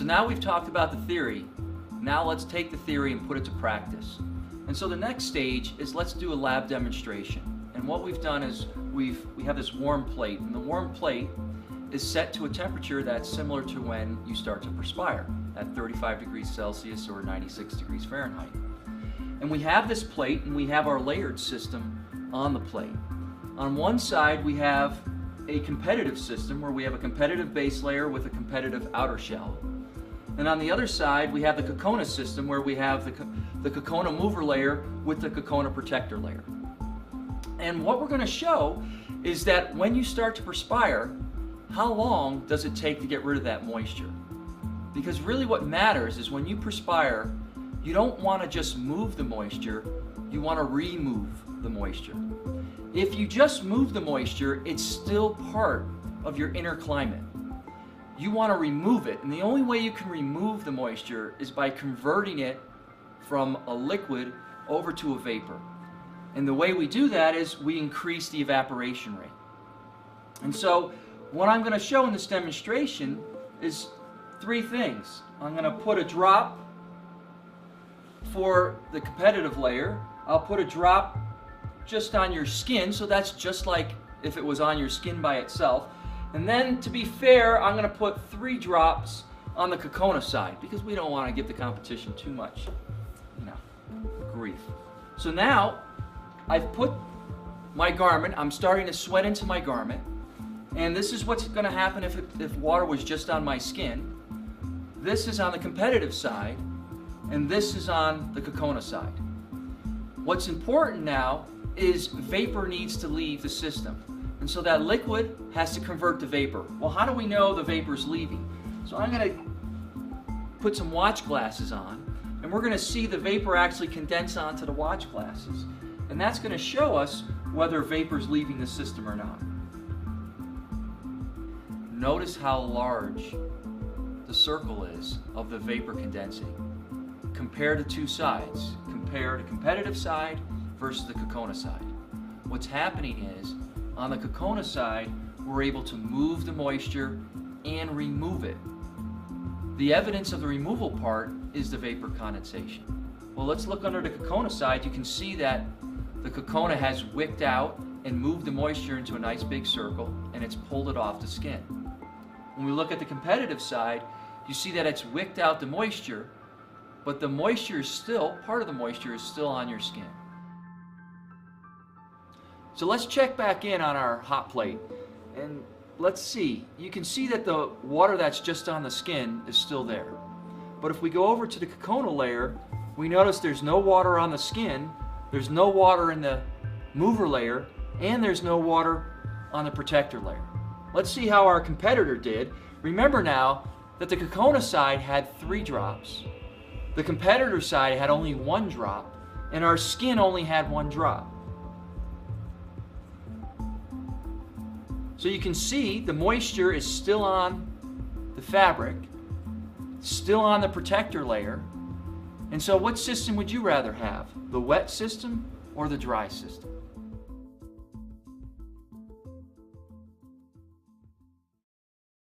now we've talked about the theory. Now let's take the theory and put it to practice. And so the next stage is let's do a lab demonstration. And what we've done is we have this warm plate, and the warm plate is set to a temperature that's similar to when you start to perspire, at 35 degrees Celsius or 96 degrees Fahrenheit. And we have this plate and we have our layered system on the plate. On one side we have a competitive system where we have a competitive base layer with a competitive outer shell. And on the other side we have the Cocona system where we have the Cocona mover layer with the Cocona protector layer. And what we're going to show is that when you start to perspire, how long does it take to get rid of that moisture? Because really what matters is when you perspire, you don't want to just move the moisture, you want to remove the moisture. If you just move the moisture, it's still part of your inner climate. You want to remove it, and the only way you can remove the moisture is by converting it from a liquid over to a vapor. And the way we do that is we increase the evaporation rate. And so what I'm going to show in this demonstration is three things. I'm going to put a drop for the competitive layer. I'll put a drop just on your skin, so that's just like if it was on your skin by itself. And then, to be fair, I'm going to put 3 drops on the Cocona side because we don't want to give the competition too much, grief. So now I've put my garment, I'm starting to sweat into my garment, and this is what's going to happen if water was just on my skin. This is on the competitive side, and this is on the Cocona side. What's important now is vapor needs to leave the system. And so that liquid has to convert to vapor. Well, how do we know the vapor's leaving? So I'm going to put some watch glasses on, and we're going to see the vapor actually condense onto the watch glasses. And that's going to show us whether vapor's leaving the system or not. Notice how large the circle is of the vapor condensing. Compare the two sides. Compare the competitive side versus the Cocona side. What's happening is, on the Cocona side, we're able to move the moisture and remove it. The evidence of the removal part is the vapor condensation. Well, let's look under the Cocona side. You can see that the Cocona has wicked out and moved the moisture into a nice big circle, and it's pulled it off the skin. When we look at the competitive side, you see that it's wicked out the moisture, but the moisture is still, part of the moisture is still on your skin. So let's check back in on our hot plate, and let's see. You can see that the water that's just on the skin is still there. But if we go over to the Cocona layer, we notice there's no water on the skin, there's no water in the mover layer, and there's no water on the protector layer. Let's see how our competitor did. Remember now that the Cocona side had 3 drops. The competitor side had only 1 drop, and our skin only had 1 drop. So you can see the moisture is still on the fabric, still on the protector layer. And so what system would you rather have? The wet system or the dry system?